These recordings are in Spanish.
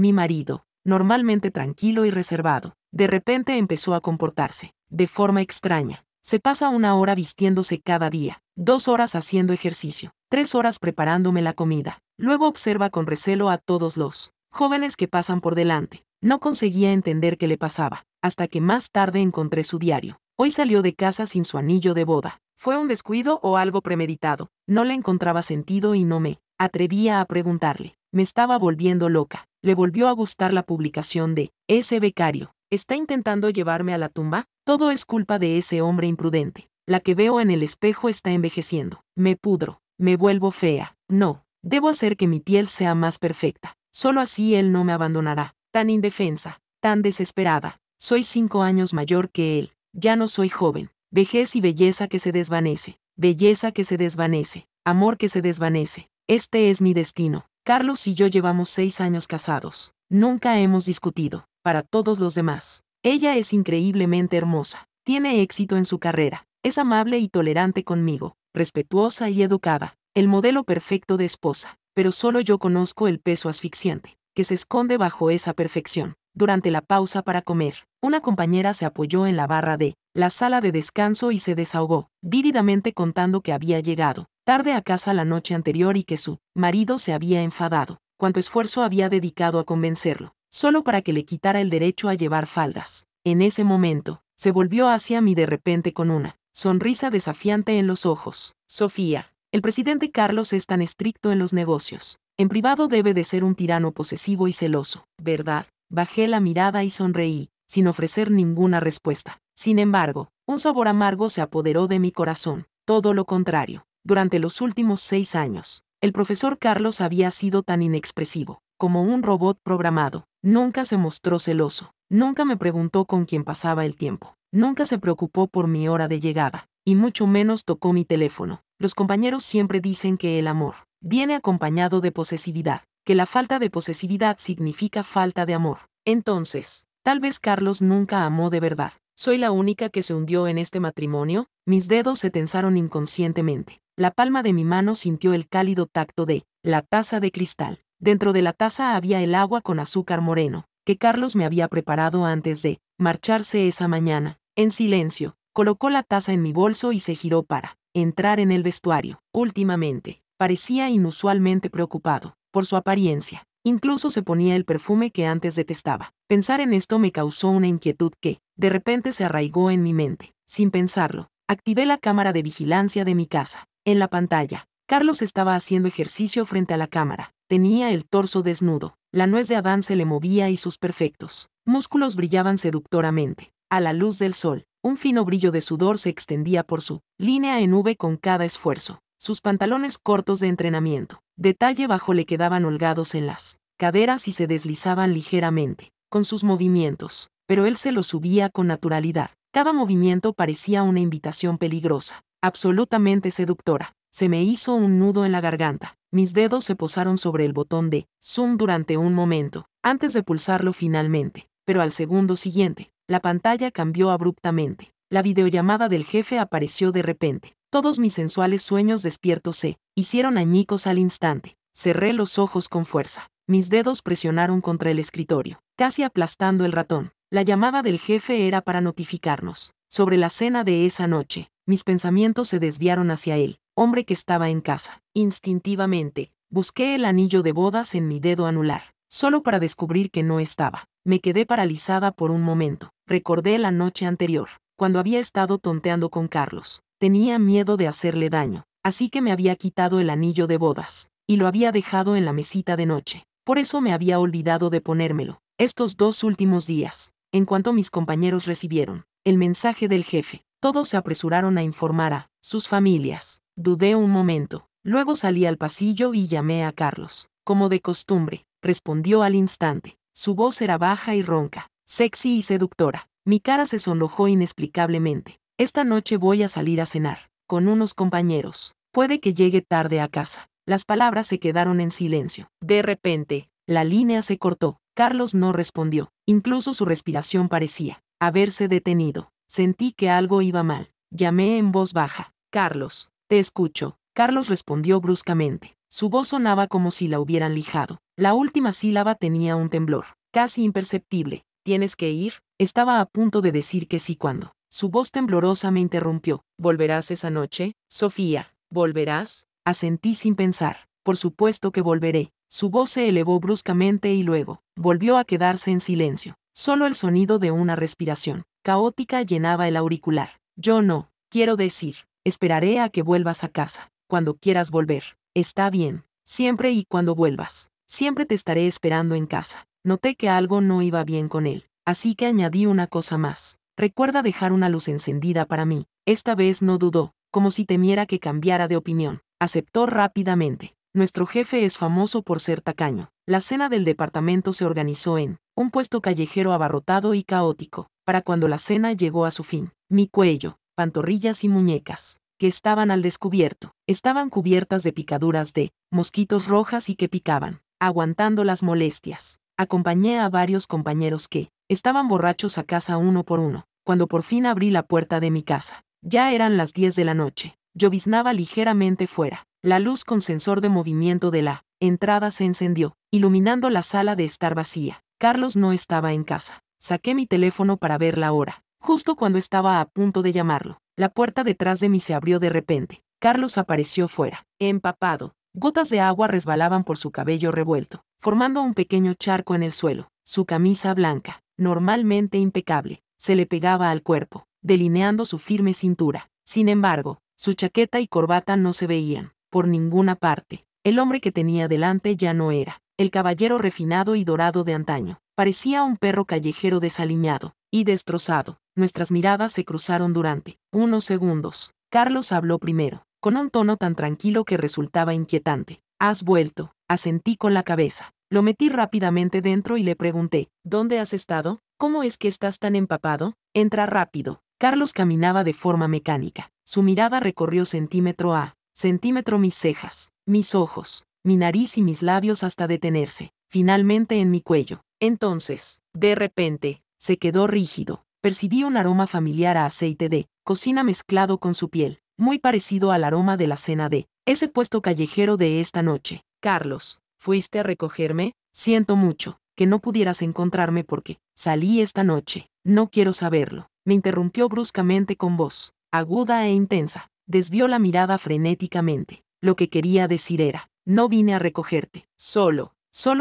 Mi marido, normalmente tranquilo y reservado, de repente empezó a comportarse de forma extraña. Se pasa 1 hora vistiéndose cada día, 2 horas haciendo ejercicio, 3 horas preparándome la comida. Luego observa con recelo a todos los jóvenes que pasan por delante. No conseguía entender qué le pasaba, hasta que más tarde encontré su diario. Hoy salió de casa sin su anillo de boda. ¿Fue un descuido o algo premeditado? No le encontraba sentido y no me atrevía a preguntarle. Me estaba volviendo loca. Le volvió a gustar la publicación de ese becario. ¿Está intentando llevarme a la tumba? Todo es culpa de ese hombre imprudente. La que veo en el espejo está envejeciendo. Me pudro. Me vuelvo fea. No. Debo hacer que mi piel sea más perfecta. Solo así él no me abandonará. Tan indefensa. Tan desesperada. Soy 5 años mayor que él. Ya no soy joven. Vejez y belleza que se desvanece. Belleza que se desvanece. Amor que se desvanece. Este es mi destino. Carlos y yo llevamos 6 años casados. Nunca hemos discutido. Para todos los demás. Ella es increíblemente hermosa. Tiene éxito en su carrera. Es amable y tolerante conmigo. Respetuosa y educada. El modelo perfecto de esposa. Pero solo yo conozco el peso asfixiante que se esconde bajo esa perfección. Durante la pausa para comer, una compañera se apoyó en la barra de la sala de descanso y se desahogó, vívidamente contando que había llegado tarde a casa la noche anterior y que su marido se había enfadado. Cuánto esfuerzo había dedicado a convencerlo, solo para que le quitara el derecho a llevar faldas. En ese momento, se volvió hacia mí de repente con una sonrisa desafiante en los ojos. Sofía, el presidente Carlos es tan estricto en los negocios. En privado debe de ser un tirano posesivo y celoso, ¿verdad? Bajé la mirada y sonreí, sin ofrecer ninguna respuesta. Sin embargo, un sabor amargo se apoderó de mi corazón. Todo lo contrario. Durante los últimos 6 años, el profesor Carlos había sido tan inexpresivo, como un robot programado. Nunca se mostró celoso. Nunca me preguntó con quién pasaba el tiempo. Nunca se preocupó por mi hora de llegada, y mucho menos tocó mi teléfono. Los compañeros siempre dicen que el amor viene acompañado de posesividad, que la falta de posesividad significa falta de amor. Entonces, tal vez Carlos nunca amó de verdad. ¿Soy la única que se hundió en este matrimonio? Mis dedos se tensaron inconscientemente. La palma de mi mano sintió el cálido tacto de la taza de cristal. Dentro de la taza había el agua con azúcar moreno, que Carlos me había preparado antes de marcharse esa mañana. En silencio, colocó la taza en mi bolso y se giró para entrar en el vestuario. Últimamente, parecía inusualmente preocupado por su apariencia. Incluso se ponía el perfume que antes detestaba. Pensar en esto me causó una inquietud que, de repente, se arraigó en mi mente. Sin pensarlo, activé la cámara de vigilancia de mi casa. En la pantalla, Carlos estaba haciendo ejercicio frente a la cámara. Tenía el torso desnudo. La nuez de Adán se le movía y sus perfectos músculos brillaban seductoramente. A la luz del sol, un fino brillo de sudor se extendía por su línea en V con cada esfuerzo. Sus pantalones cortos de entrenamiento, de talle bajo, le quedaban holgados en las caderas y se deslizaban ligeramente con sus movimientos, pero él se los subía con naturalidad. Cada movimiento parecía una invitación peligrosa, absolutamente seductora. Se me hizo un nudo en la garganta. Mis dedos se posaron sobre el botón de zoom durante un momento, antes de pulsarlo finalmente, pero al segundo siguiente, la pantalla cambió abruptamente. La videollamada del jefe apareció de repente. Todos mis sensuales sueños despiertos se hicieron añicos al instante. Cerré los ojos con fuerza. Mis dedos presionaron contra el escritorio, casi aplastando el ratón. La llamada del jefe era para notificarnos sobre la cena de esa noche. Mis pensamientos se desviaron hacia él, hombre que estaba en casa. Instintivamente, busqué el anillo de bodas en mi dedo anular, solo para descubrir que no estaba. Me quedé paralizada por un momento. Recordé la noche anterior, cuando había estado tonteando con Carlos. Tenía miedo de hacerle daño, así que me había quitado el anillo de bodas, y lo había dejado en la mesita de noche. Por eso me había olvidado de ponérmelo. Estos 2 últimos días, en cuanto mis compañeros recibieron el mensaje del jefe, todos se apresuraron a informar a sus familias. Dudé un momento, luego salí al pasillo y llamé a Carlos. Como de costumbre, respondió al instante. Su voz era baja y ronca, sexy y seductora. Mi cara se sonrojó inexplicablemente. Esta noche voy a salir a cenar con unos compañeros. Puede que llegue tarde a casa. Las palabras se quedaron en silencio. De repente, la línea se cortó. Carlos no respondió. Incluso su respiración parecía haberse detenido. Sentí que algo iba mal. Llamé en voz baja. Carlos, te escucho. Carlos respondió bruscamente. Su voz sonaba como si la hubieran lijado. La última sílaba tenía un temblor, casi imperceptible. ¿Tienes que ir? Estaba a punto de decir que sí cuando su voz temblorosa me interrumpió. ¿Volverás esa noche, Sofía? ¿Volverás? Asentí sin pensar. Por supuesto que volveré. Su voz se elevó bruscamente y luego volvió a quedarse en silencio. Solo el sonido de una respiración caótica llenaba el auricular. Yo no, quiero decir, esperaré a que vuelvas a casa. Cuando quieras volver. Está bien. Siempre y cuando vuelvas. Siempre te estaré esperando en casa. Noté que algo no iba bien con él, así que añadí una cosa más. Recuerda dejar una luz encendida para mí. Esta vez no dudó, como si temiera que cambiara de opinión. Aceptó rápidamente. Nuestro jefe es famoso por ser tacaño. La cena del departamento se organizó en un puesto callejero abarrotado y caótico. Para cuando la cena llegó a su fin, mi cuello, pantorrillas y muñecas, que estaban al descubierto, estaban cubiertas de picaduras de mosquitos rojas y que picaban, aguantando las molestias. Acompañé a varios compañeros que estaban borrachos a casa uno por uno. Cuando por fin abrí la puerta de mi casa, ya eran las 10 de la noche. Lloviznaba ligeramente fuera. La luz con sensor de movimiento de la entrada se encendió, iluminando la sala de estar vacía. Carlos no estaba en casa. Saqué mi teléfono para ver la hora. Justo cuando estaba a punto de llamarlo, la puerta detrás de mí se abrió de repente. Carlos apareció fuera, empapado. Gotas de agua resbalaban por su cabello revuelto, formando un pequeño charco en el suelo. Su camisa blanca, normalmente impecable, se le pegaba al cuerpo, delineando su firme cintura. Sin embargo, su chaqueta y corbata no se veían por ninguna parte. El hombre que tenía delante ya no era el caballero refinado y dorado de antaño. Parecía un perro callejero desaliñado y destrozado. Nuestras miradas se cruzaron durante unos segundos. Carlos habló primero, con un tono tan tranquilo que resultaba inquietante. ¿Has vuelto? Asentí con la cabeza. Lo metí rápidamente dentro y le pregunté, ¿dónde has estado? ¿Cómo es que estás tan empapado? Entra rápido. Carlos caminaba de forma mecánica. Su mirada recorrió centímetro a centímetro mis cejas, mis ojos, mi nariz y mis labios hasta detenerse, finalmente en mi cuello. Entonces, de repente, se quedó rígido. Percibí un aroma familiar a aceite de cocina mezclado con su piel, muy parecido al aroma de la cena de ese puesto callejero de esta noche. Carlos, ¿fuiste a recogerme? Siento mucho que no pudieras encontrarme porque salí esta noche. No quiero saberlo. Me interrumpió bruscamente con voz aguda e intensa. Desvió la mirada frenéticamente. Lo que quería decir era, no vine a recogerte. Solo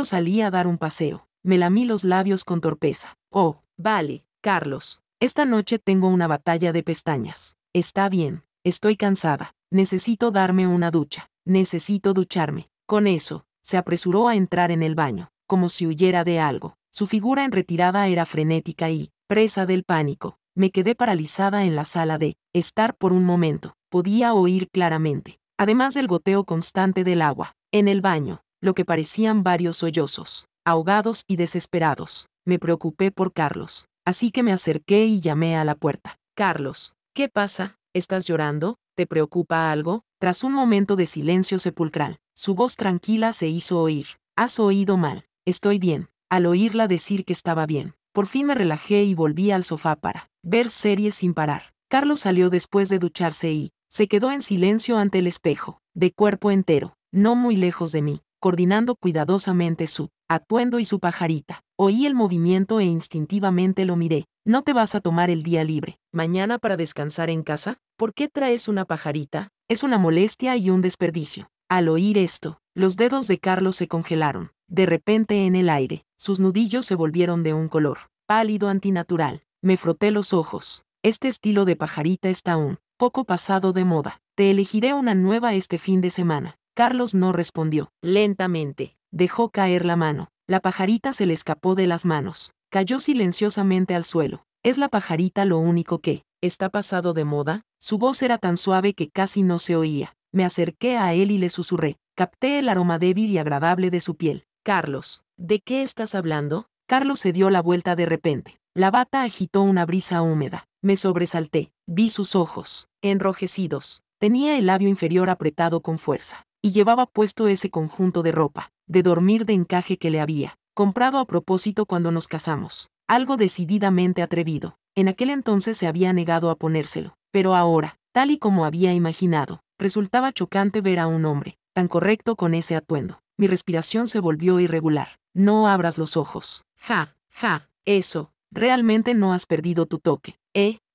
salí a dar un paseo. Me lamí los labios con torpeza. Oh, vale, Carlos. Esta noche tengo una batalla de pestañas. Está bien. Estoy cansada. Necesito darme una ducha. Necesito ducharme. Con eso, se apresuró a entrar en el baño, como si huyera de algo. Su figura en retirada era frenética y, presa del pánico, me quedé paralizada en la sala de estar por un momento. Podía oír claramente, además del goteo constante del agua, en el baño, lo que parecían varios sollozos, ahogados y desesperados. Me preocupé por Carlos, así que me acerqué y llamé a la puerta. Carlos, ¿qué pasa? ¿Estás llorando? ¿Te preocupa algo? Tras un momento de silencio sepulcral, su voz tranquila se hizo oír. Has oído mal. Estoy bien. Al oírla decir que estaba bien, por fin me relajé y volví al sofá para ver series sin parar. Carlos salió después de ducharse y se quedó en silencio ante el espejo, de cuerpo entero, no muy lejos de mí, coordinando cuidadosamente su atuendo y su pajarita. Oí el movimiento e instintivamente lo miré. ¿No te vas a tomar el día libre mañana para descansar en casa? ¿Por qué traes una pajarita? Es una molestia y un desperdicio. Al oír esto, los dedos de Carlos se congelaron. De repente en el aire, sus nudillos se volvieron de un color pálido antinatural. Me froté los ojos. Este estilo de pajarita está un poco pasado de moda. Te elegiré una nueva este fin de semana. Carlos no respondió. Lentamente, dejó caer la mano. La pajarita se le escapó de las manos. Cayó silenciosamente al suelo. ¿Es la pajarita lo único que está pasado de moda? Su voz era tan suave que casi no se oía. Me acerqué a él y le susurré. Capté el aroma débil y agradable de su piel. Carlos, ¿de qué estás hablando? Carlos se dio la vuelta de repente. La bata agitó una brisa húmeda. Me sobresalté. Vi sus ojos, enrojecidos. Tenía el labio inferior apretado con fuerza. Y llevaba puesto ese conjunto de ropa, de dormir de encaje que le había comprado a propósito cuando nos casamos. Algo decididamente atrevido. En aquel entonces se había negado a ponérselo. Pero ahora, tal y como había imaginado, resultaba chocante ver a un hombre tan correcto con ese atuendo. Mi respiración se volvió irregular. No abras los ojos. Ja, ja, eso. Realmente no has perdido tu toque.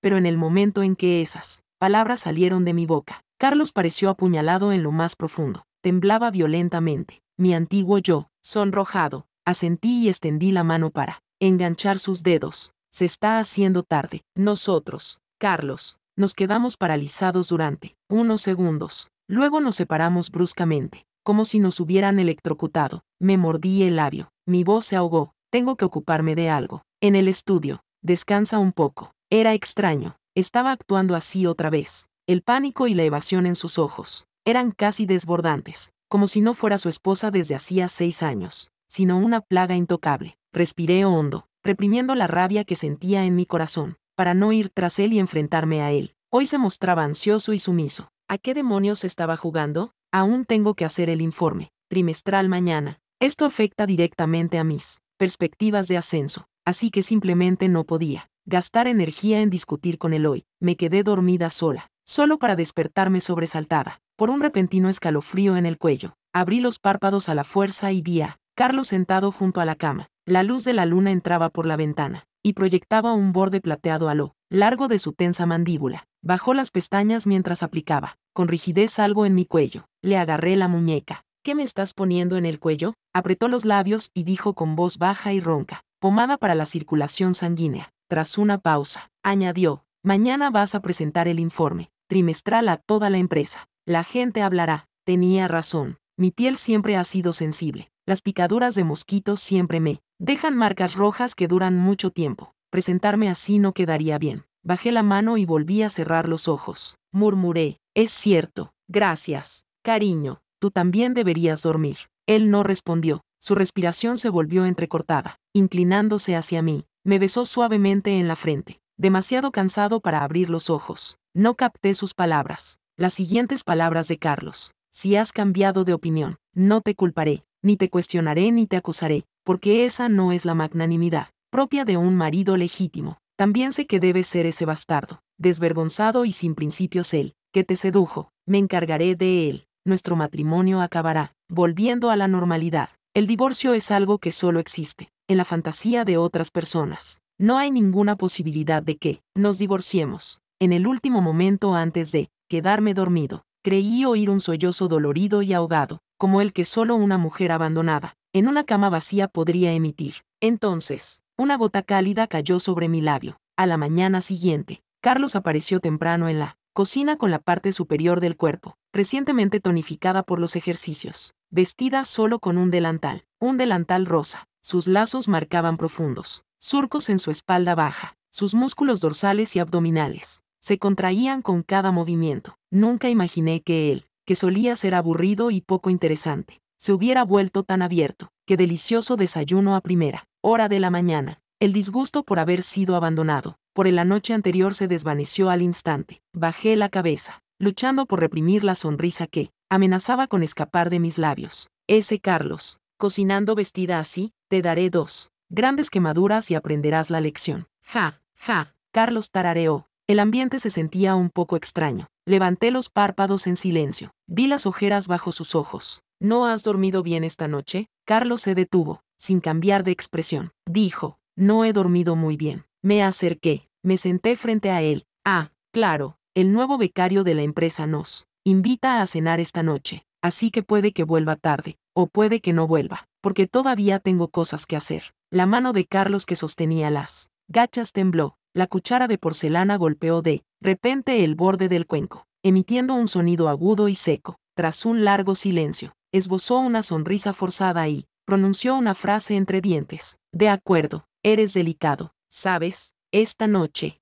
Pero en el momento en que esas palabras salieron de mi boca, Carlos pareció apuñalado en lo más profundo. Temblaba violentamente. Mi antiguo yo, sonrojado, asentí y extendí la mano para enganchar sus dedos. Se está haciendo tarde. Nosotros, Carlos, nos quedamos paralizados durante unos segundos. Luego nos separamos bruscamente, como si nos hubieran electrocutado. Me mordí el labio. Mi voz se ahogó. Tengo que ocuparme de algo. En el estudio. Descansa un poco. Era extraño. Estaba actuando así otra vez. El pánico y la evasión en sus ojos eran casi desbordantes, como si no fuera su esposa desde hacía 6 años, sino una plaga intocable. Respiré hondo, reprimiendo la rabia que sentía en mi corazón, para no ir tras él y enfrentarme a él. Hoy se mostraba ansioso y sumiso. ¿A qué demonios estaba jugando? Aún tengo que hacer el informe trimestral mañana. Esto afecta directamente a mis perspectivas de ascenso, así que simplemente no podía gastar energía en discutir con él hoy. Me quedé dormida sola, solo para despertarme sobresaltada por un repentino escalofrío en el cuello. Abrí los párpados a la fuerza y vi a Carlos sentado junto a la cama. La luz de la luna entraba por la ventana y proyectaba un borde plateado a lo largo de su tensa mandíbula. Bajó las pestañas mientras aplicaba con rigidez algo en mi cuello. Le agarré la muñeca. ¿Qué me estás poniendo en el cuello? Apretó los labios y dijo con voz baja y ronca: pomada para la circulación sanguínea. Tras una pausa, añadió: mañana vas a presentar el informe trimestral a toda la empresa. La gente hablará. Tenía razón. Mi piel siempre ha sido sensible. Las picaduras de mosquitos siempre me dejan marcas rojas que duran mucho tiempo. Presentarme así no quedaría bien. Bajé la mano y volví a cerrar los ojos. Murmuré: es cierto. Gracias, cariño. Tú también deberías dormir. Él no respondió. Su respiración se volvió entrecortada. Inclinándose hacia mí, me besó suavemente en la frente. Demasiado cansado para abrir los ojos. No capté sus palabras. Las siguientes palabras de Carlos: si has cambiado de opinión, no te culparé, ni te cuestionaré ni te acusaré, porque esa no es la magnanimidad propia de un marido legítimo. También sé que debe ser ese bastardo, desvergonzado y sin principios él, que te sedujo. Me encargaré de él. Nuestro matrimonio acabará volviendo a la normalidad. El divorcio es algo que solo existe en la fantasía de otras personas. No hay ninguna posibilidad de que nos divorciemos. En el último momento antes de quedarme dormido, creí oír un sollozo dolorido y ahogado, como el que solo una mujer abandonada en una cama vacía podría emitir. Entonces, una gota cálida cayó sobre mi labio. A la mañana siguiente, Carlos apareció temprano en la cocina con la parte superior del cuerpo recientemente tonificada por los ejercicios, vestida solo con un delantal rosa. Sus lazos marcaban profundos surcos en su espalda baja. Sus músculos dorsales y abdominales se contraían con cada movimiento. Nunca imaginé que él, que solía ser aburrido y poco interesante, se hubiera vuelto tan abierto. Qué delicioso desayuno a primera hora de la mañana. El disgusto por haber sido abandonado por la noche anterior se desvaneció al instante. Bajé la cabeza, luchando por reprimir la sonrisa que amenazaba con escapar de mis labios. Ese Carlos, cocinando vestida así, te daré 2 grandes quemaduras y aprenderás la lección. Ja, ja, Carlos tarareó. El ambiente se sentía un poco extraño. Levanté los párpados en silencio. Vi las ojeras bajo sus ojos. ¿No has dormido bien esta noche? Carlos se detuvo, sin cambiar de expresión. Dijo: no he dormido muy bien. Me acerqué, me senté frente a él. Ah, claro, el nuevo becario de la empresa nos invita a cenar esta noche, así que puede que vuelva tarde, o puede que no vuelva, porque todavía tengo cosas que hacer. La mano de Carlos que sostenía las gachas tembló. La cuchara de porcelana golpeó de repente el borde del cuenco, emitiendo un sonido agudo y seco. Tras un largo silencio, esbozó una sonrisa forzada y pronunció una frase entre dientes. De acuerdo, eres delicado. ¿Sabes? Esta noche,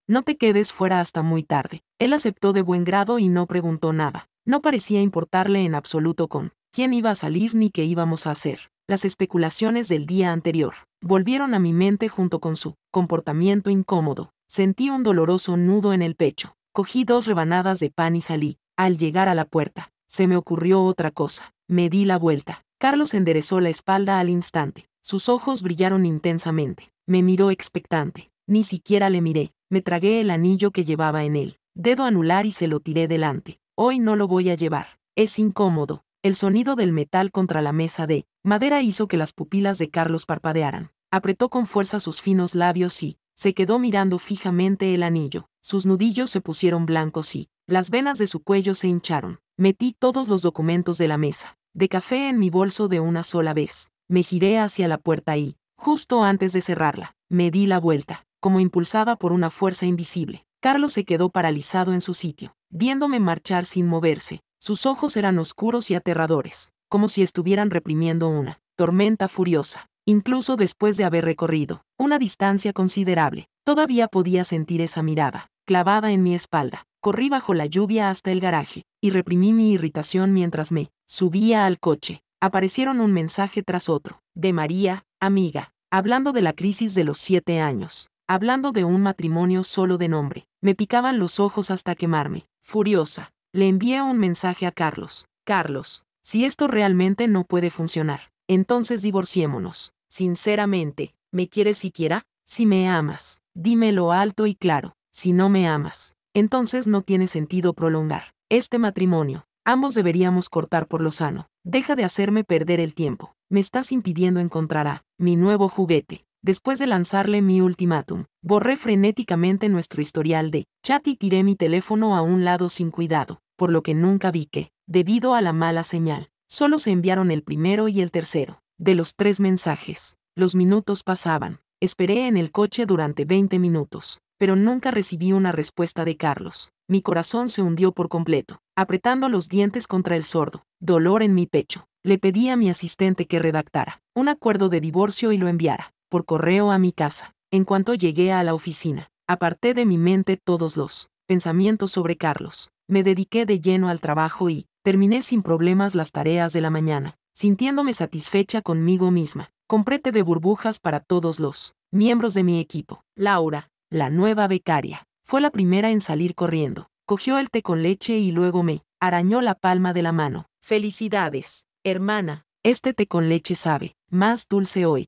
no te quedes fuera hasta muy tarde. Él aceptó de buen grado y no preguntó nada. No parecía importarle en absoluto con quién iba a salir ni qué íbamos a hacer. Las especulaciones del día anterior volvieron a mi mente junto con su comportamiento incómodo. Sentí un doloroso nudo en el pecho. Cogí 2 rebanadas de pan y salí. Al llegar a la puerta, se me ocurrió otra cosa. Me di la vuelta. Carlos enderezó la espalda al instante. Sus ojos brillaron intensamente. Me miró expectante. Ni siquiera le miré. Me tragué el anillo que llevaba en el dedo anular y se lo tiré delante. Hoy no lo voy a llevar. Es incómodo. El sonido del metal contra la mesa de madera hizo que las pupilas de Carlos parpadearan. Apretó con fuerza sus finos labios y se quedó mirando fijamente el anillo. Sus nudillos se pusieron blancos y las venas de su cuello se hincharon. Metí todos los documentos de la mesa de café en mi bolso de una sola vez. Me giré hacia la puerta y, justo antes de cerrarla, me di la vuelta, como impulsada por una fuerza invisible. Carlos se quedó paralizado en su sitio, viéndome marchar sin moverse. Sus ojos eran oscuros y aterradores, como si estuvieran reprimiendo una tormenta furiosa. Incluso después de haber recorrido una distancia considerable, todavía podía sentir esa mirada, clavada en mi espalda. Corrí bajo la lluvia hasta el garaje, y reprimí mi irritación mientras me subía al coche. Aparecieron un mensaje tras otro, de María, amiga, hablando de la crisis de los 7 años, hablando de un matrimonio solo de nombre. Me picaban los ojos hasta quemarme. Furiosa, le envié un mensaje a Carlos. Carlos, si esto realmente no puede funcionar, entonces divorciémonos. Sinceramente, ¿me quieres siquiera? Si me amas, dímelo alto y claro. Si no me amas, entonces no tiene sentido prolongar este matrimonio. Ambos deberíamos cortar por lo sano. Deja de hacerme perder el tiempo. Me estás impidiendo encontrar a mi nuevo juguete. Después de lanzarle mi ultimátum, borré frenéticamente nuestro historial de chat y tiré mi teléfono a un lado sin cuidado, por lo que nunca vi que, debido a la mala señal, solo se enviaron el primero y el tercero de los 3 mensajes. Los minutos pasaban. Esperé en el coche durante 20 minutos, pero nunca recibí una respuesta de Carlos. Mi corazón se hundió por completo, apretando los dientes contra el sordo dolor en mi pecho. Le pedí a mi asistente que redactara un acuerdo de divorcio y lo enviara por correo a mi casa. En cuanto llegué a la oficina, aparté de mi mente todos los pensamientos sobre Carlos. Me dediqué de lleno al trabajo y terminé sin problemas las tareas de la mañana, sintiéndome satisfecha conmigo misma. Compré té de burbujas para todos los miembros de mi equipo. Laura, la nueva becaria, fue la primera en salir corriendo. Cogió el té con leche y luego me arañó la palma de la mano. Felicidades, hermana. Este té con leche sabe más dulce hoy.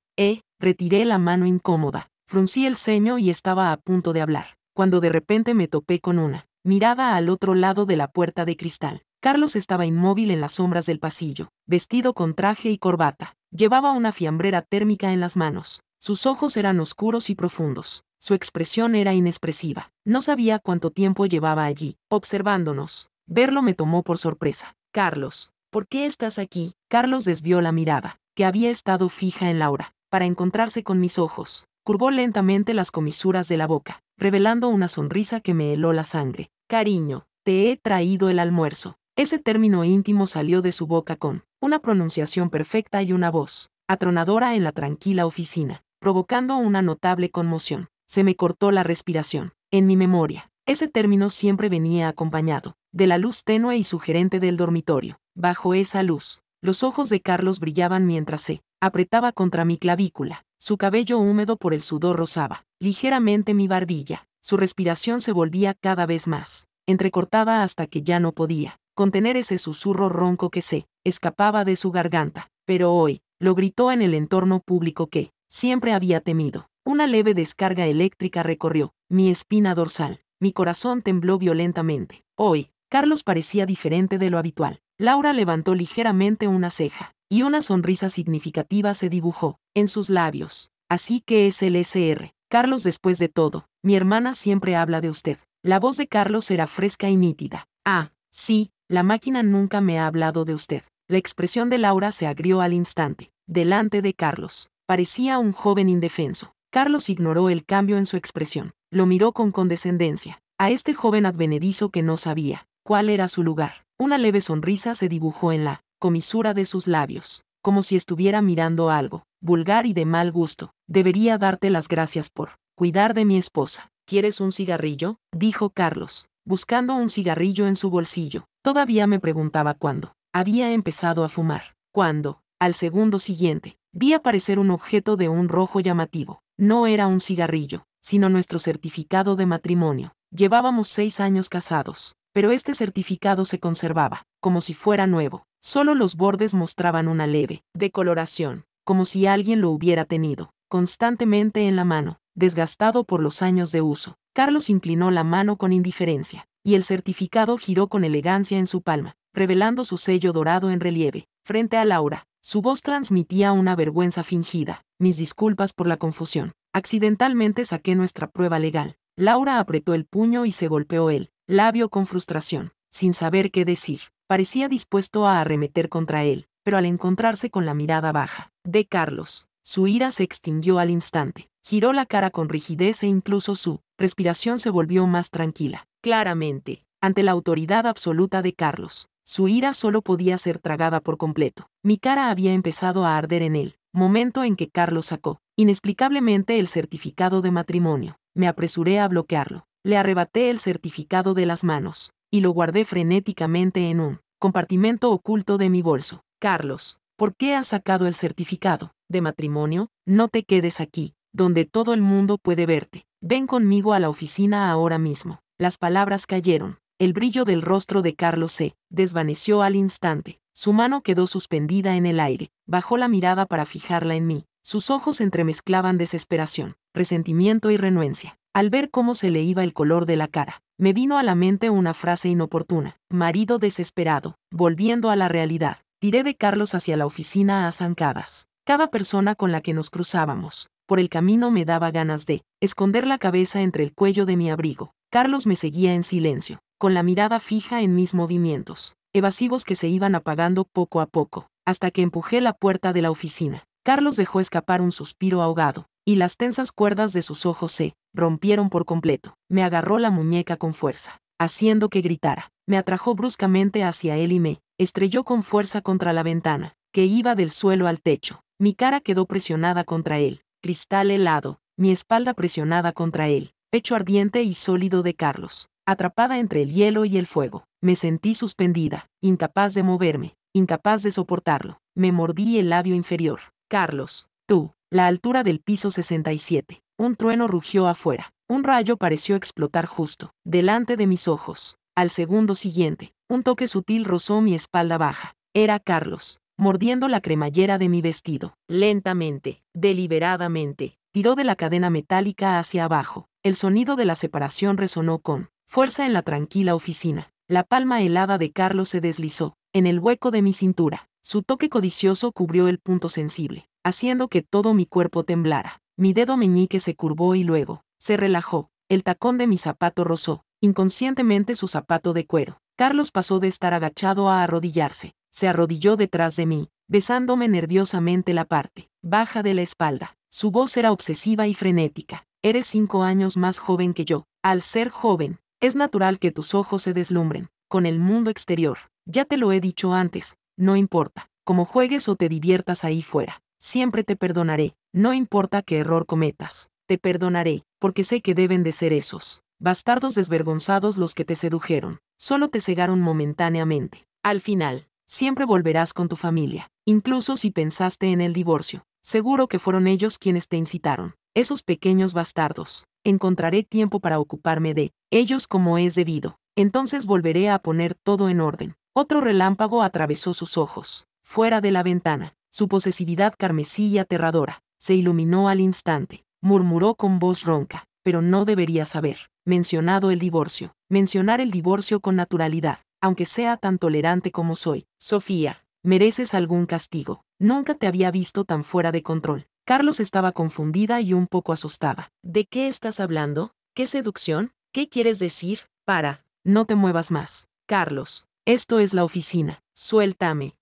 Retiré la mano incómoda. Fruncí el ceño y estaba a punto de hablar, cuando de repente me topé con una mirada al otro lado de la puerta de cristal. Carlos estaba inmóvil en las sombras del pasillo, vestido con traje y corbata. Llevaba una fiambrera térmica en las manos. Sus ojos eran oscuros y profundos. Su expresión era inexpresiva. No sabía cuánto tiempo llevaba allí, observándonos. Verlo me tomó por sorpresa. Carlos, ¿por qué estás aquí? Carlos desvió la mirada, que había estado fija en Laura, para encontrarse con mis ojos. Curvó lentamente las comisuras de la boca, revelando una sonrisa que me heló la sangre. Cariño, te he traído el almuerzo. Ese término íntimo salió de su boca con una pronunciación perfecta y una voz atronadora en la tranquila oficina, provocando una notable conmoción. Se me cortó la respiración. En mi memoria, ese término siempre venía acompañado de la luz tenue y sugerente del dormitorio. Bajo esa luz, los ojos de Carlos brillaban mientras se apretaba contra mi clavícula. Su cabello húmedo por el sudor rozaba ligeramente mi barbilla. Su respiración se volvía cada vez más entrecortada hasta que ya no podía contener ese susurro ronco que se escapaba de su garganta. Pero hoy, lo gritó en el entorno público que siempre había temido. Una leve descarga eléctrica recorrió mi espina dorsal. Mi corazón tembló violentamente. Hoy, Carlos parecía diferente de lo habitual. Laura levantó ligeramente una ceja, y una sonrisa significativa se dibujó en sus labios. Así que es el SR. Carlos, después de todo, mi hermana siempre habla de usted. La voz de Carlos era fresca y nítida. Ah, sí, la máquina nunca me ha hablado de usted. La expresión de Laura se agrió al instante. Delante de Carlos, parecía un joven indefenso. Carlos ignoró el cambio en su expresión. Lo miró con condescendencia. A este joven advenedizo que no sabía cuál era su lugar. Una leve sonrisa se dibujó en la comisura de sus labios, como si estuviera mirando algo vulgar y de mal gusto. Debería darte las gracias por cuidar de mi esposa. ¿Quieres un cigarrillo?, dijo Carlos, buscando un cigarrillo en su bolsillo. Todavía me preguntaba cuándo había empezado a fumar. Cuando, al segundo siguiente, vi aparecer un objeto de un rojo llamativo. No era un cigarrillo, sino nuestro certificado de matrimonio. Llevábamos 6 años casados, pero este certificado se conservaba, como si fuera nuevo. Solo los bordes mostraban una leve decoloración, como si alguien lo hubiera tenido constantemente en la mano, desgastado por los años de uso. Carlos inclinó la mano con indiferencia, y el certificado giró con elegancia en su palma. revelando su sello dorado en relieve. Frente a Laura, su voz transmitía una vergüenza fingida. Mis disculpas por la confusión. Accidentalmente saqué nuestra prueba legal. Laura apretó el puño y se golpeó el labio con frustración, sin saber qué decir. Parecía dispuesto a arremeter contra él, pero al encontrarse con la mirada baja de Carlos, su ira se extinguió al instante. Giró la cara con rigidez e incluso su respiración se volvió más tranquila. Claramente, ante la autoridad absoluta de Carlos, su ira solo podía ser tragada por completo. Mi cara había empezado a arder en él, momento en que Carlos sacó, inexplicablemente, el certificado de matrimonio. Me apresuré a bloquearlo. Le arrebaté el certificado de las manos, y lo guardé frenéticamente en un compartimento oculto de mi bolso. Carlos, ¿por qué has sacado el certificado de matrimonio? No te quedes aquí, donde todo el mundo puede verte. Ven conmigo a la oficina ahora mismo. Las palabras cayeron. El brillo del rostro de Carlos se desvaneció al instante. Su mano quedó suspendida en el aire. Bajó la mirada para fijarla en mí. Sus ojos entremezclaban desesperación, resentimiento y renuencia. Al ver cómo se le iba el color de la cara, me vino a la mente una frase inoportuna. Marido desesperado. Volviendo a la realidad, tiré de Carlos hacia la oficina a zancadas. Cada persona con la que nos cruzábamos por el camino me daba ganas de esconder la cabeza entre el cuello de mi abrigo. Carlos me seguía en silencio, con la mirada fija en mis movimientos, evasivos que se iban apagando poco a poco, hasta que empujé la puerta de la oficina. Carlos dejó escapar un suspiro ahogado, y las tensas cuerdas de sus ojos se rompieron por completo. Me agarró la muñeca con fuerza, haciendo que gritara. Me atrajo bruscamente hacia él y me estrelló con fuerza contra la ventana, que iba del suelo al techo. Mi cara quedó presionada contra él, cristal helado, mi espalda presionada contra él, pecho ardiente y sólido de Carlos, atrapada entre el hielo y el fuego. Me sentí suspendida, incapaz de moverme, incapaz de soportarlo. Me mordí el labio inferior. Carlos, tú. La altura del piso 67. Un trueno rugió afuera. Un rayo pareció explotar justo delante de mis ojos. Al segundo siguiente, un toque sutil rozó mi espalda baja. Era Carlos, mordiendo la cremallera de mi vestido. Lentamente, deliberadamente, tiró de la cadena metálica hacia abajo. El sonido de la separación resonó con fuerza en la tranquila oficina. La palma helada de Carlos se deslizó en el hueco de mi cintura. Su toque codicioso cubrió el punto sensible, haciendo que todo mi cuerpo temblara. Mi dedo meñique se curvó y luego se relajó. El tacón de mi zapato rozó inconscientemente su zapato de cuero. Carlos pasó de estar agachado a arrodillarse. Se arrodilló detrás de mí, besándome nerviosamente la parte baja de la espalda. Su voz era obsesiva y frenética. Eres 5 años más joven que yo. Al ser joven, es natural que tus ojos se deslumbren con el mundo exterior. Ya te lo he dicho antes, no importa cómo juegues o te diviertas ahí fuera. Siempre te perdonaré, no importa qué error cometas. Te perdonaré, porque sé que deben de ser esos bastardos desvergonzados los que te sedujeron. Solo te cegaron momentáneamente. Al final, siempre volverás con tu familia. Incluso si pensaste en el divorcio, seguro que fueron ellos quienes te incitaron. Esos pequeños bastardos. Encontraré tiempo para ocuparme de ellos como es debido. Entonces volveré a poner todo en orden. Otro relámpago atravesó sus ojos. Fuera de la ventana, su posesividad carmesí y aterradora se iluminó al instante. Murmuró con voz ronca. Pero no deberías haber mencionado el divorcio. Mencionar el divorcio con naturalidad, aunque sea tan tolerante como soy. Sofía, mereces algún castigo. Nunca te había visto tan fuera de control. Carlos estaba confundida y un poco asustada. ¿De qué estás hablando? ¿Qué seducción? ¿Qué quieres decir? Para. No te muevas más. Carlos, esto es la oficina. Suéltame.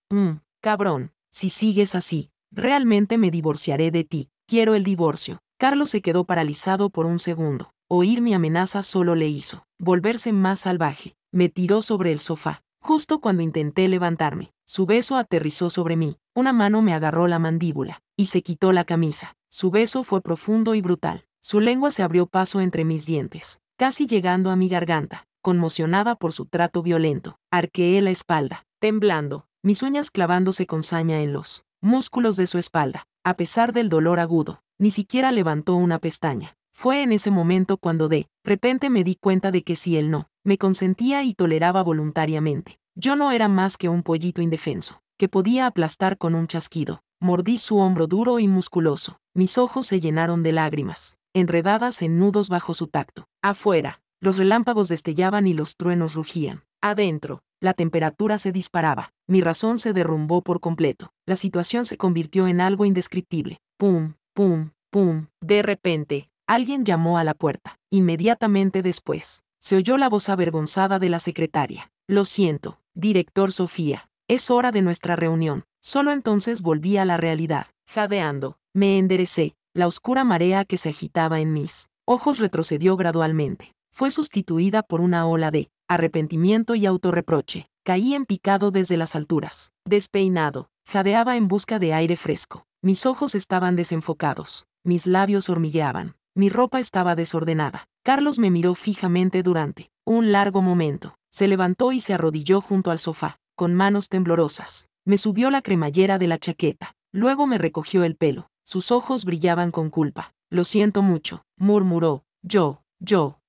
Cabrón. Si sigues así, realmente me divorciaré de ti. Quiero el divorcio. Carlos se quedó paralizado por un segundo. Oír mi amenaza solo le hizo volverse más salvaje. Me tiró sobre el sofá. Justo cuando intenté levantarme, su beso aterrizó sobre mí. Una mano me agarró la mandíbula y se quitó la camisa. Su beso fue profundo y brutal. Su lengua se abrió paso entre mis dientes, casi llegando a mi garganta. Conmocionada por su trato violento, arqueé la espalda, temblando, mis uñas clavándose con saña en los músculos de su espalda. A pesar del dolor agudo, ni siquiera levantó una pestaña. Fue en ese momento cuando de repente me di cuenta de que si él no me consentía y toleraba voluntariamente, yo no era más que un pollito indefenso, que podía aplastar con un chasquido. Mordí su hombro duro y musculoso. Mis ojos se llenaron de lágrimas, enredadas en nudos bajo su tacto. Afuera, los relámpagos destellaban y los truenos rugían. Adentro, la temperatura se disparaba. Mi razón se derrumbó por completo. La situación se convirtió en algo indescriptible. Pum, pum, pum. De repente, alguien llamó a la puerta. Inmediatamente después, se oyó la voz avergonzada de la secretaria. Lo siento, director Sofía. Es hora de nuestra reunión. Solo entonces volví a la realidad. Jadeando, me enderecé. La oscura marea que se agitaba en mis ojos retrocedió gradualmente. Fue sustituida por una ola de arrepentimiento y autorreproche. Caí en picado desde las alturas. Despeinado, jadeaba en busca de aire fresco. Mis ojos estaban desenfocados. Mis labios hormigueaban. Mi ropa estaba desordenada. Carlos me miró fijamente durante un largo momento. Se levantó y se arrodilló junto al sofá, con manos temblorosas. Me subió la cremallera de la chaqueta. Luego me recogió el pelo. Sus ojos brillaban con culpa. Lo siento mucho, murmuró. Yo.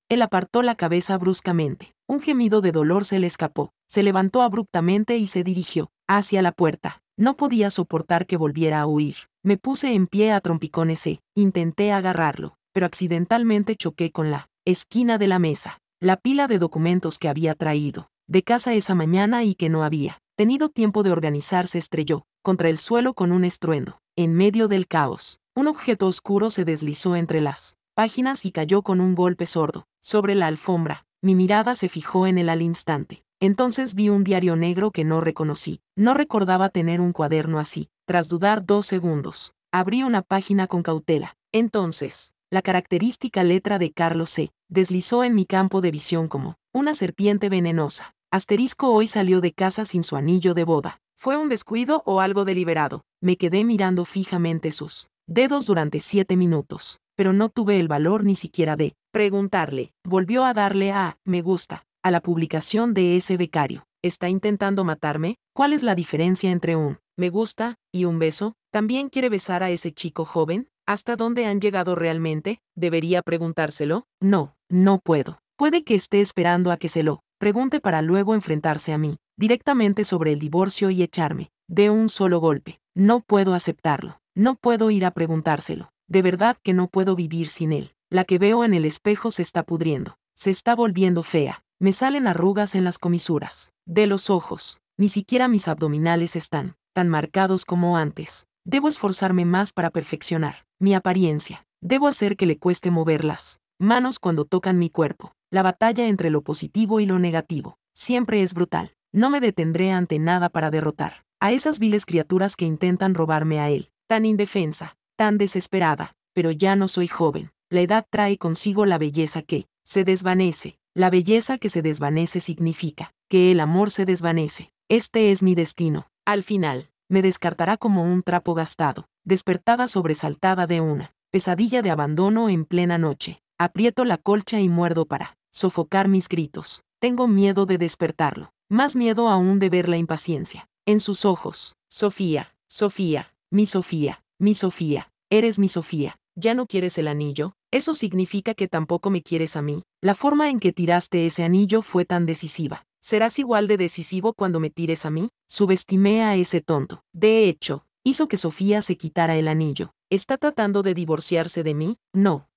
Él apartó la cabeza bruscamente. Un gemido de dolor se le escapó. Se levantó abruptamente y se dirigió hacia la puerta. No podía soportar que volviera a huir. Me puse en pie a trompicones e intenté agarrarlo, pero accidentalmente choqué con la esquina de la mesa. La pila de documentos que había traído de casa esa mañana y que no había tenido tiempo de organizar se estrelló contra el suelo con un estruendo. En medio del caos, un objeto oscuro se deslizó entre las páginas y cayó con un golpe sordo sobre la alfombra. Mi mirada se fijó en él al instante. Entonces vi un diario negro que no reconocí. No recordaba tener un cuaderno así. Tras dudar 2 segundos, abrí una página con cautela. Entonces, la característica letra de Carlos se deslizó en mi campo de visión como una serpiente venenosa. Asterisco hoy salió de casa sin su anillo de boda. ¿Fue un descuido o algo deliberado? Me quedé mirando fijamente sus dedos durante 7 minutos, pero no tuve el valor ni siquiera de preguntarle. Volvió a darle a me gusta a la publicación de ese becario. ¿Está intentando matarme? ¿Cuál es la diferencia entre un me gusta y un beso? ¿También quiere besar a ese chico joven? ¿Hasta dónde han llegado realmente? ¿Debería preguntárselo? No puedo. Puede que esté esperando a que se lo pregunte para luego enfrentarse a mí, directamente sobre el divorcio y echarme de un solo golpe. No puedo aceptarlo. No puedo ir a preguntárselo. De verdad que no puedo vivir sin él. La que veo en el espejo se está pudriendo. Se está volviendo fea. Me salen arrugas en las comisuras de los ojos. Ni siquiera mis abdominales están tan marcados como antes. Debo esforzarme más para perfeccionar mi apariencia. Debo hacer que le cueste mover las manos cuando tocan mi cuerpo. La batalla entre lo positivo y lo negativo siempre es brutal. No me detendré ante nada para derrotar a esas viles criaturas que intentan robarme a él. Tan indefensa, tan desesperada, pero ya no soy joven. La edad trae consigo la belleza que se desvanece. La belleza que se desvanece significa que el amor se desvanece. Este es mi destino. Al final, me descartará como un trapo gastado, despertada sobresaltada de una pesadilla de abandono en plena noche. Aprieto la colcha y muerdo para sofocar mis gritos. Tengo miedo de despertarlo, más miedo aún de ver la impaciencia en sus ojos. Sofía, mi Sofía, eres mi Sofía. ¿Ya no quieres el anillo? ¿Eso significa que tampoco me quieres a mí? La forma en que tiraste ese anillo fue tan decisiva. ¿Serás igual de decisivo cuando me tires a mí? Subestimé a ese tonto. De hecho, hizo que Sofía se quitara el anillo. ¿Está tratando de divorciarse de mí? No.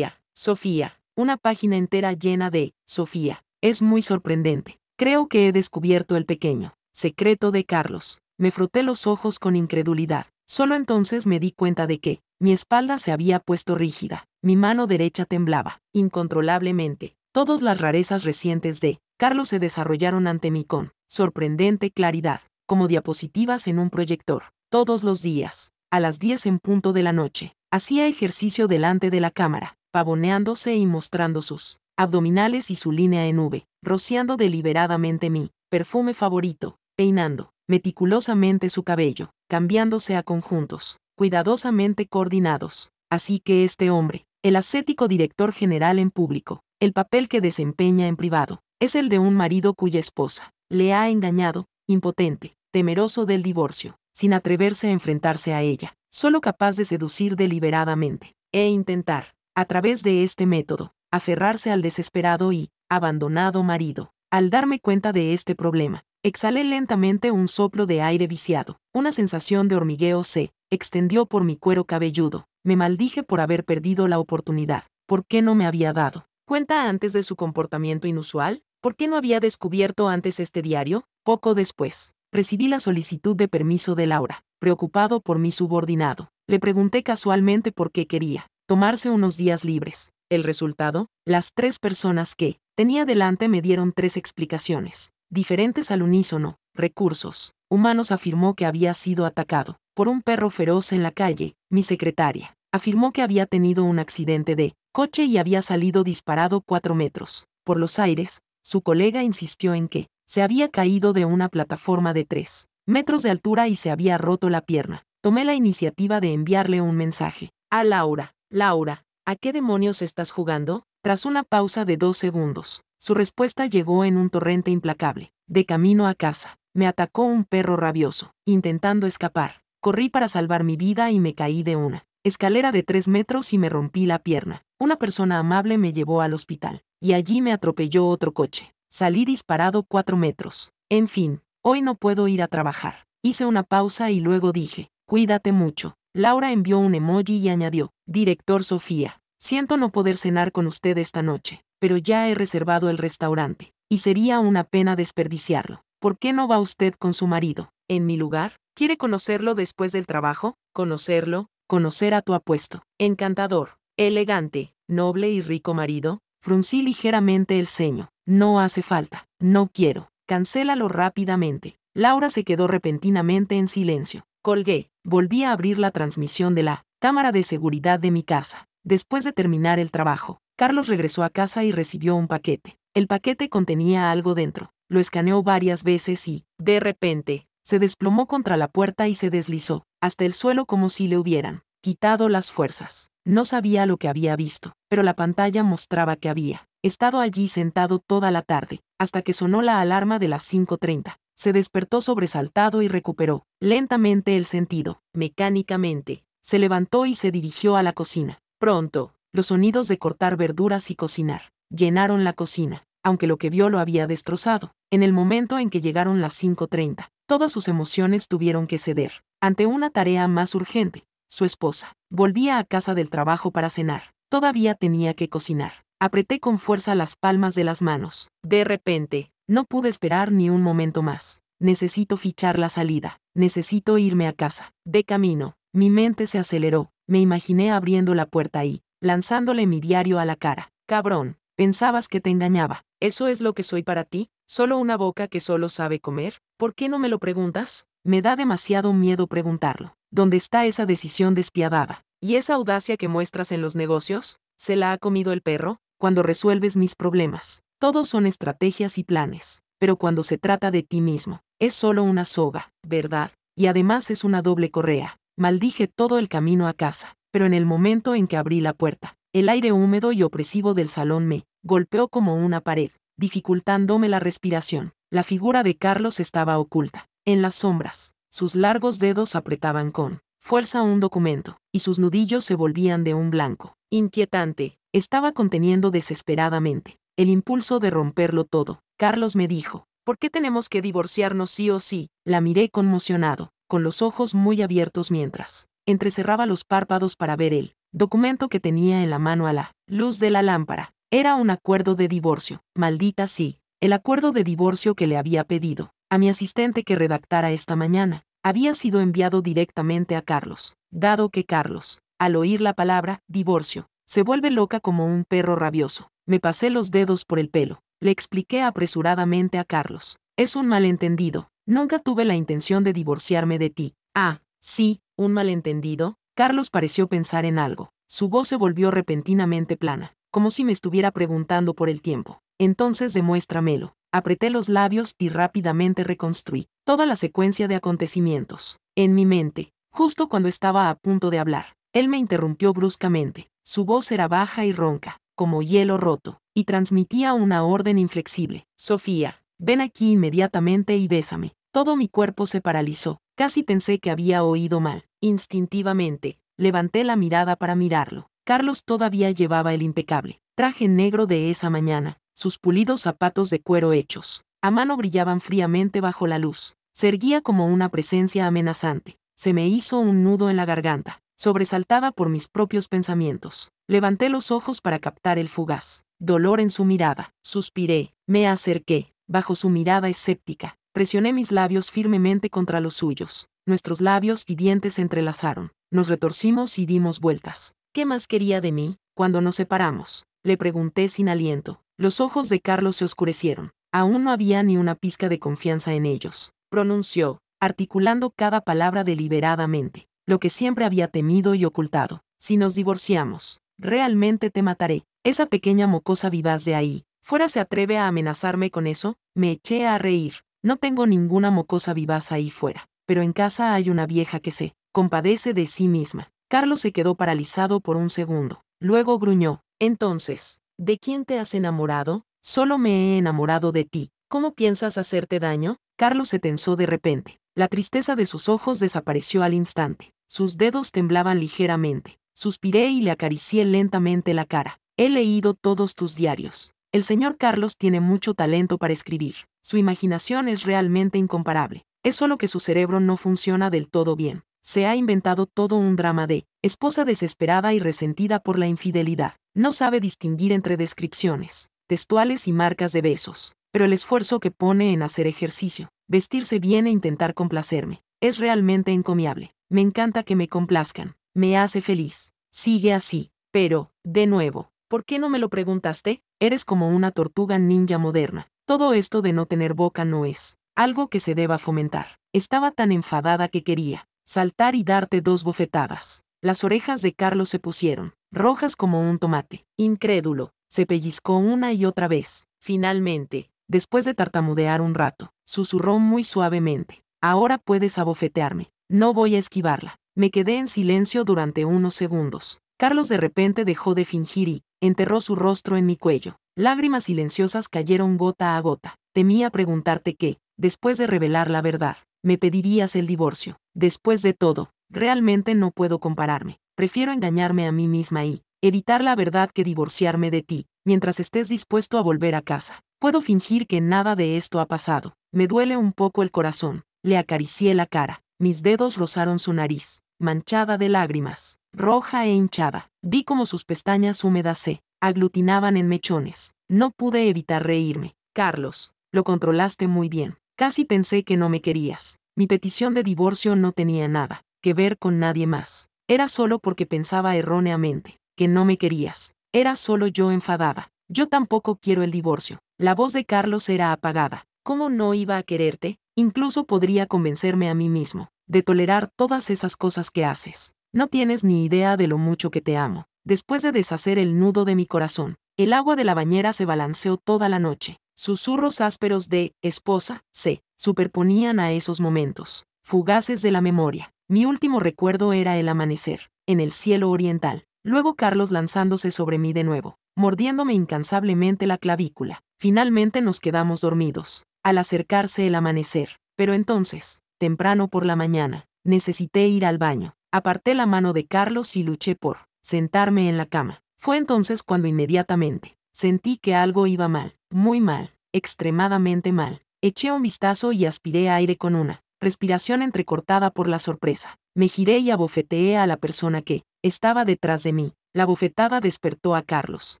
Sofía. Una página entera llena de Sofía. Es muy sorprendente. Creo que he descubierto el pequeño secreto de Carlos. Me froté los ojos con incredulidad. Solo entonces me di cuenta de que mi espalda se había puesto rígida. Mi mano derecha temblaba incontrolablemente. Todas las rarezas recientes de Carlos se desarrollaron ante mí con sorprendente claridad, como diapositivas en un proyector. Todos los días, a las 10 en punto de la noche, hacía ejercicio delante de la cámara, pavoneándose y mostrando sus abdominales y su línea en V, rociando deliberadamente mi perfume favorito, peinando meticulosamente su cabello, cambiándose a conjuntos, cuidadosamente coordinados. Así que este hombre, el ascético director general en público, el papel que desempeña en privado, es el de un marido cuya esposa le ha engañado, impotente, temeroso del divorcio, sin atreverse a enfrentarse a ella, solo capaz de seducir deliberadamente, e intentar, a través de este método, aferrarse al desesperado y abandonado marido. Al darme cuenta de este problema, exhalé lentamente un soplo de aire viciado. Una sensación de hormigueo se extendió por mi cuero cabelludo. Me maldije por haber perdido la oportunidad. ¿Por qué no me había dado cuenta antes de su comportamiento inusual? ¿Por qué no había descubierto antes este diario? Poco después, recibí la solicitud de permiso de Laura. Preocupado por mi subordinado, le pregunté casualmente por qué quería tomarse unos días libres. El resultado, las 3 personas que tenía delante me dieron 3 explicaciones, diferentes al unísono. Recursos humanos afirmó que había sido atacado por un perro feroz en la calle. Mi secretaria afirmó que había tenido un accidente de coche y había salido disparado 4 metros por los aires. Su colega insistió en que se había caído de una plataforma de 3 metros de altura y se había roto la pierna. Tomé la iniciativa de enviarle un mensaje a Laura. Laura, ¿a qué demonios estás jugando? Tras una pausa de 2 segundos, su respuesta llegó en un torrente implacable. De camino a casa, me atacó un perro rabioso, intentando escapar. Corrí para salvar mi vida y me caí de una escalera de 3 metros y me rompí la pierna. Una persona amable me llevó al hospital, y allí me atropelló otro coche. Salí disparado 4 metros. En fin, hoy no puedo ir a trabajar. Hice una pausa y luego dije, cuídate mucho. Laura envió un emoji y añadió, Director Sofía, siento no poder cenar con usted esta noche, pero ya he reservado el restaurante, y sería una pena desperdiciarlo. ¿Por qué no va usted con su marido, en mi lugar? ¿Quiere conocerlo después del trabajo? ¿Conocerlo? Conocer a tu apuesto, encantador, elegante, noble y rico marido. Fruncí ligeramente el ceño. No hace falta, no quiero. Cancélalo rápidamente. Laura se quedó repentinamente en silencio. Colgué. Volví a abrir la transmisión de la cámara de seguridad de mi casa. Después de terminar el trabajo, Carlos regresó a casa y recibió un paquete. El paquete contenía algo dentro. Lo escaneó varias veces y, de repente, se desplomó contra la puerta y se deslizó hasta el suelo como si le hubieran quitado las fuerzas. No sabía lo que había visto, pero la pantalla mostraba que había estado allí sentado toda la tarde, hasta que sonó la alarma de las 5:30. Se despertó sobresaltado y recuperó lentamente el sentido. Mecánicamente, se levantó y se dirigió a la cocina. Pronto, los sonidos de cortar verduras y cocinar llenaron la cocina, aunque lo que vio lo había destrozado. En el momento en que llegaron las 5:30, todas sus emociones tuvieron que ceder ante una tarea más urgente. Su esposa volvía a casa del trabajo para cenar. Todavía tenía que cocinar. Apreté con fuerza las palmas de las manos. De repente, no pude esperar ni un momento más. Necesito fichar la salida. Necesito irme a casa. De camino, mi mente se aceleró. Me imaginé abriendo la puerta y lanzándole mi diario a la cara. Cabrón, pensabas que te engañaba. ¿Eso es lo que soy para ti? ¿Solo una boca que solo sabe comer? ¿Por qué no me lo preguntas? Me da demasiado miedo preguntarlo. ¿Dónde está esa decisión despiadada? ¿Y esa audacia que muestras en los negocios? ¿Se la ha comido el perro? Cuando resuelves mis problemas, todos son estrategias y planes. Pero cuando se trata de ti mismo, es solo una soga, ¿verdad? Y además es una doble correa. Maldije todo el camino a casa, pero en el momento en que abrí la puerta, el aire húmedo y opresivo del salón me golpeó como una pared, dificultándome la respiración. La figura de Carlos estaba oculta en las sombras. Sus largos dedos apretaban con fuerza un documento, y sus nudillos se volvían de un blanco inquietante. Estaba conteniendo desesperadamente el impulso de romperlo todo. Carlos me dijo, ¿por qué tenemos que divorciarnos sí o sí? La miré conmocionado, con los ojos muy abiertos mientras entrecerraba los párpados para ver el documento que tenía en la mano a la luz de la lámpara. Era un acuerdo de divorcio. Maldita sí, el acuerdo de divorcio que le había pedido a mi asistente que redactara esta mañana había sido enviado directamente a Carlos, dado que Carlos, al oír la palabra divorcio, se vuelve loca como un perro rabioso. Me pasé los dedos por el pelo. Le expliqué apresuradamente a Carlos. Es un malentendido. Nunca tuve la intención de divorciarme de ti. Ah, sí, un malentendido. Carlos pareció pensar en algo. Su voz se volvió repentinamente plana, como si me estuviera preguntando por el tiempo. Entonces demuéstramelo. Apreté los labios y rápidamente reconstruí toda la secuencia de acontecimientos en mi mente, justo cuando estaba a punto de hablar. Él me interrumpió bruscamente. Su voz era baja y ronca, como hielo roto, y transmitía una orden inflexible. Sofía, ven aquí inmediatamente y bésame. Todo mi cuerpo se paralizó. Casi pensé que había oído mal. Instintivamente, levanté la mirada para mirarlo. Carlos todavía llevaba el impecable traje negro de esa mañana. Sus pulidos zapatos de cuero hechos a mano brillaban fríamente bajo la luz. Se erguía como una presencia amenazante. Se me hizo un nudo en la garganta, sobresaltada por mis propios pensamientos. Levanté los ojos para captar el fugaz dolor en su mirada. Suspiré, me acerqué, bajo su mirada escéptica. Presioné mis labios firmemente contra los suyos. Nuestros labios y dientes se entrelazaron. Nos retorcimos y dimos vueltas. ¿Qué más quería de mí, cuando nos separamos? Le pregunté sin aliento. Los ojos de Carlos se oscurecieron. Aún no había ni una pizca de confianza en ellos. Pronunció, articulando cada palabra deliberadamente, lo que siempre había temido y ocultado. Si nos divorciamos, realmente te mataré. Esa pequeña mocosa vivaz de ahí, fuera se atreve a amenazarme con eso. Me eché a reír. No tengo ninguna mocosa vivaz ahí fuera, pero en casa hay una vieja que se compadece de sí misma. Carlos se quedó paralizado por un segundo. Luego gruñó. Entonces, ¿de quién te has enamorado? Solo me he enamorado de ti. ¿Cómo piensas hacerte daño? Carlos se tensó de repente. La tristeza de sus ojos desapareció al instante. Sus dedos temblaban ligeramente. Suspiré y le acaricié lentamente la cara. He leído todos tus diarios. El señor Carlos tiene mucho talento para escribir. Su imaginación es realmente incomparable. Es solo que su cerebro no funciona del todo bien. Se ha inventado todo un drama de esposa desesperada y resentida por la infidelidad. No sabe distinguir entre descripciones textuales y marcas de besos. Pero el esfuerzo que pone en hacer ejercicio, vestirse bien e intentar complacerme, es realmente encomiable. Me encanta que me complazcan. Me hace feliz. Sigue así. Pero, de nuevo, ¿por qué no me lo preguntaste? Eres como una tortuga ninja moderna. Todo esto de no tener boca no es algo que se deba fomentar. Estaba tan enfadada que quería saltar y darte 2 bofetadas. Las orejas de Carlos se pusieron rojas como un tomate. Incrédulo, se pellizcó una y otra vez. Finalmente, después de tartamudear un rato, susurró muy suavemente. Ahora puedes abofetearme. No voy a esquivarla. Me quedé en silencio durante unos segundos. Carlos de repente dejó de fingir y enterró su rostro en mi cuello. Lágrimas silenciosas cayeron gota a gota. Temía preguntarte qué, después de revelar la verdad, me pedirías el divorcio. Después de todo, realmente no puedo compararme. Prefiero engañarme a mí misma y evitar la verdad que divorciarme de ti, mientras estés dispuesto a volver a casa. Puedo fingir que nada de esto ha pasado. Me duele un poco el corazón. Le acaricié la cara. Mis dedos rozaron su nariz, manchada de lágrimas, roja e hinchada. Vi como sus pestañas húmedas se aglutinaban en mechones. No pude evitar reírme. Carlos, lo controlaste muy bien. Casi pensé que no me querías. Mi petición de divorcio no tenía nada que ver con nadie más. Era solo porque pensaba erróneamente que no me querías. Era solo yo enfadada. Yo tampoco quiero el divorcio. La voz de Carlos era apagada. ¿Cómo no iba a quererte? Incluso podría convencerme a mí mismo de tolerar todas esas cosas que haces. No tienes ni idea de lo mucho que te amo. Después de deshacer el nudo de mi corazón, el agua de la bañera se balanceó toda la noche. Susurros ásperos de esposa se superponían a esos momentos, fugaces de la memoria. Mi último recuerdo era el amanecer, en el cielo oriental. Luego Carlos lanzándose sobre mí de nuevo, mordiéndome incansablemente la clavícula. Finalmente nos quedamos dormidos. Al acercarse el amanecer, pero entonces, temprano por la mañana, necesité ir al baño. Aparté la mano de Carlos y luché por sentarme en la cama. Fue entonces cuando inmediatamente sentí que algo iba mal, muy mal, extremadamente mal. Eché un vistazo y aspiré aire con una respiración entrecortada por la sorpresa. Me giré y abofeteé a la persona que estaba detrás de mí. La bofetada despertó a Carlos.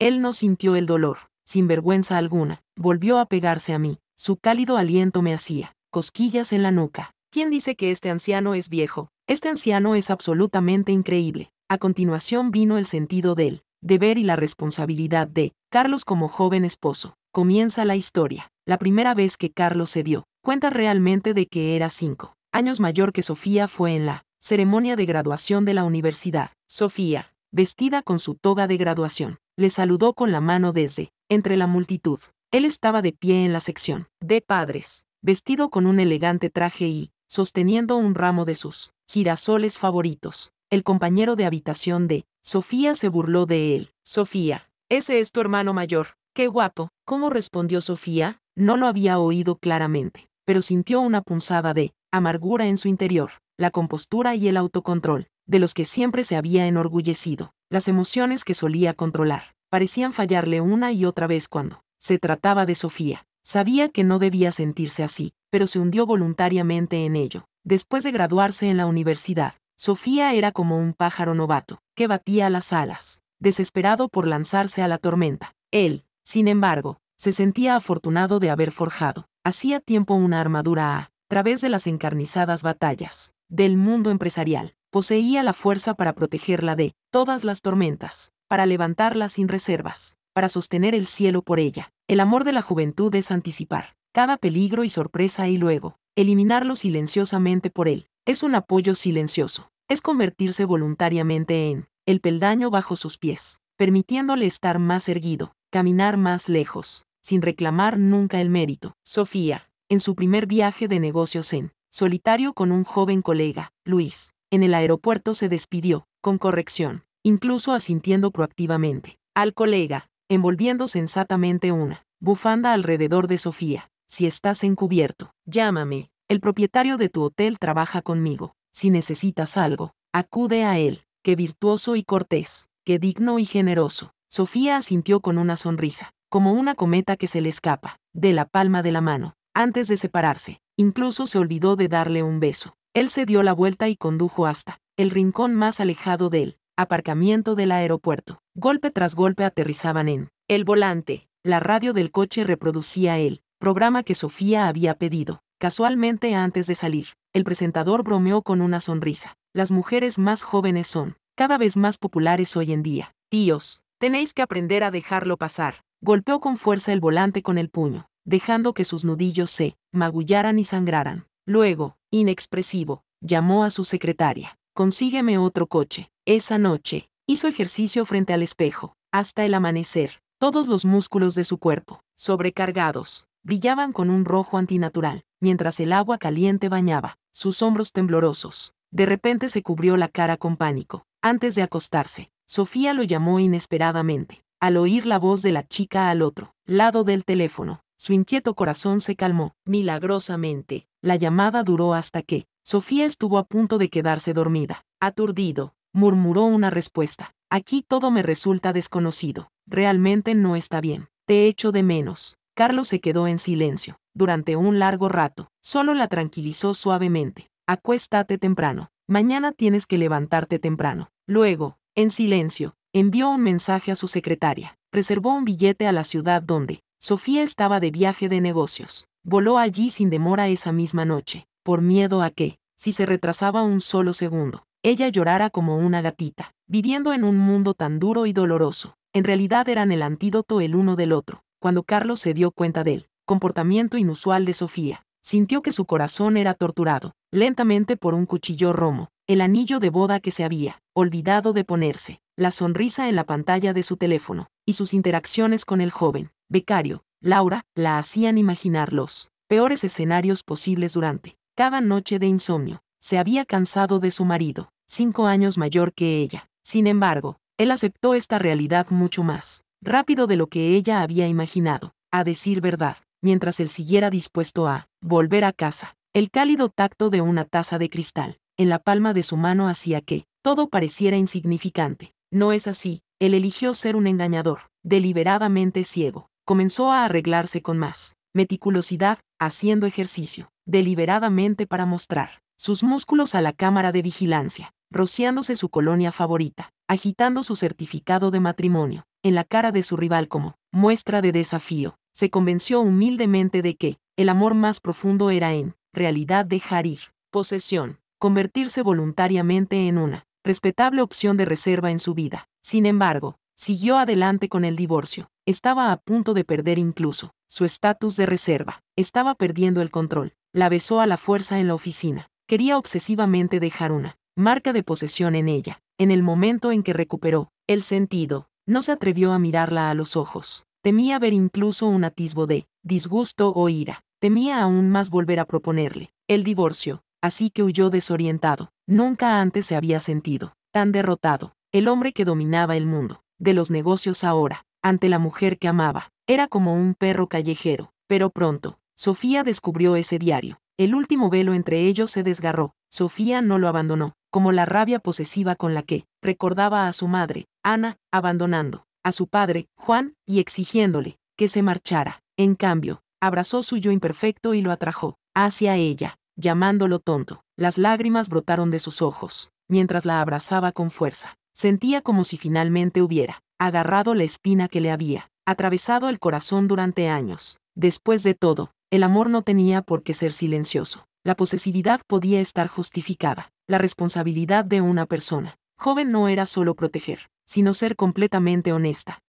Él no sintió el dolor, sin vergüenza alguna. Volvió a pegarse a mí. Su cálido aliento me hacía cosquillas en la nuca. ¿Quién dice que este anciano es viejo? Este anciano es absolutamente increíble. A continuación vino el sentido del deber y la responsabilidad de Carlos como joven esposo. Comienza la historia. La primera vez que Carlos se dio cuenta realmente de que era 5 años mayor que Sofía fue en la ceremonia de graduación de la universidad. Sofía, vestida con su toga de graduación, le saludó con la mano desde entre la multitud. Él estaba de pie en la sección de padres, vestido con un elegante traje y sosteniendo un ramo de sus girasoles favoritos. El compañero de habitación de Sofía se burló de él. Sofía, ese es tu hermano mayor. ¡Qué guapo! ¿Cómo respondió Sofía? No lo había oído claramente, pero sintió una punzada de amargura en su interior, la compostura y el autocontrol, de los que siempre se había enorgullecido. Las emociones que solía controlar parecían fallarle una y otra vez cuando se trataba de Sofía. Sabía que no debía sentirse así, pero se hundió voluntariamente en ello. Después de graduarse en la universidad, Sofía era como un pájaro novato, que batía las alas. desesperado por lanzarse a la tormenta. Él, sin embargo, se sentía afortunado de haber forjado, hacía tiempo, una armadura a través de las encarnizadas batallas del mundo empresarial. Poseía la fuerza para protegerla de todas las tormentas, para levantarla sin reservas, para sostener el cielo por ella. El amor de la juventud es anticipar cada peligro y sorpresa y luego eliminarlo silenciosamente por él. Es un apoyo silencioso. Es convertirse voluntariamente en el peldaño bajo sus pies, permitiéndole estar más erguido, caminar más lejos, sin reclamar nunca el mérito. Sofía, en su primer viaje de negocios en solitario con un joven colega, Luis, en el aeropuerto se despidió, con corrección, incluso asintiendo proactivamente al colega, envolviendo sensatamente una bufanda alrededor de Sofía. Si estás encubierto, llámame. El propietario de tu hotel trabaja conmigo. Si necesitas algo, acude a él. Qué virtuoso y cortés, qué digno y generoso. Sofía asintió con una sonrisa, como una cometa que se le escapa de la palma de la mano. Antes de separarse, incluso se olvidó de darle un beso. Él se dio la vuelta y condujo hasta el rincón más alejado del aparcamiento del aeropuerto. Golpe tras golpe aterrizaban en el volante. La radio del coche reproducía el programa que Sofía había pedido. Casualmente antes de salir, el presentador bromeó con una sonrisa. Las mujeres más jóvenes son cada vez más populares hoy en día. Tíos, tenéis que aprender a dejarlo pasar. Golpeó con fuerza el volante con el puño, dejando que sus nudillos se magullaran y sangraran. Luego, inexpresivo, llamó a su secretaria. Consígueme otro coche. Esa noche, hizo ejercicio frente al espejo, hasta el amanecer. Todos los músculos de su cuerpo, sobrecargados, brillaban con un rojo antinatural, mientras el agua caliente bañaba sus hombros temblorosos. De repente se cubrió la cara con pánico. Antes de acostarse, Sofía lo llamó inesperadamente. Al oír la voz de la chica al otro lado del teléfono, su inquieto corazón se calmó, milagrosamente. La llamada duró hasta que Sofía estuvo a punto de quedarse dormida. Aturdido, murmuró una respuesta. Aquí todo me resulta desconocido. Realmente no está bien. Te echo de menos. Carlos se quedó en silencio durante un largo rato. Solo la tranquilizó suavemente. Acuéstate temprano. Mañana tienes que levantarte temprano. Luego, en silencio, envió un mensaje a su secretaria. Reservó un billete a la ciudad donde Sofía estaba de viaje de negocios. Voló allí sin demora esa misma noche, por miedo a que, si se retrasaba un solo segundo, ella llorara como una gatita, viviendo en un mundo tan duro y doloroso. En realidad eran el antídoto el uno del otro. Cuando Carlos se dio cuenta del comportamiento inusual de Sofía, sintió que su corazón era torturado, lentamente por un cuchillo romo, el anillo de boda que se había olvidado de ponerse, la sonrisa en la pantalla de su teléfono, y sus interacciones con el joven becario, Laura, la hacían imaginar los peores escenarios posibles durante cada noche de insomnio. Se había cansado de su marido, 5 años mayor que ella. Sin embargo, él aceptó esta realidad mucho más rápido de lo que ella había imaginado. A decir verdad, mientras él siguiera dispuesto a volver a casa, el cálido tacto de una taza de cristal en la palma de su mano hacía que todo pareciera insignificante. No es así, él eligió ser un engañador, deliberadamente ciego. Comenzó a arreglarse con más meticulosidad, haciendo ejercicio, deliberadamente para mostrar sus músculos a la cámara de vigilancia, rociándose su colonia favorita, agitando su certificado de matrimonio en la cara de su rival como muestra de desafío. Se convenció humildemente de que el amor más profundo era en realidad dejar ir posesión, convertirse voluntariamente en una respetable opción de reserva en su vida. Sin embargo, siguió adelante con el divorcio. Estaba a punto de perder incluso su estatus de reserva. Estaba perdiendo el control. La besó a la fuerza en la oficina. Quería obsesivamente dejar una marca de posesión en ella. En el momento en que recuperó el sentido, no se atrevió a mirarla a los ojos. Temía ver incluso un atisbo de disgusto o ira. Temía aún más volver a proponerle el divorcio, así que huyó desorientado. Nunca antes se había sentido tan derrotado. El hombre que dominaba el mundo de los negocios ahora, ante la mujer que amaba, era como un perro callejero. Pero pronto, Sofía descubrió ese diario. El último velo entre ellos se desgarró. Sofía no lo abandonó, como la rabia posesiva con la que recordaba a su madre, Ana, abandonando a su padre, Juan, y exigiéndole que se marchara. En cambio, abrazó su yo imperfecto y lo atrajo hacia ella, llamándolo tonto. Las lágrimas brotaron de sus ojos, mientras la abrazaba con fuerza. Sentía como si finalmente hubiera agarrado la espina que le había atravesado el corazón durante años. Después de todo, el amor no tenía por qué ser silencioso. La posesividad podía estar justificada. La responsabilidad de una persona joven no era solo proteger, sino ser completamente honesta.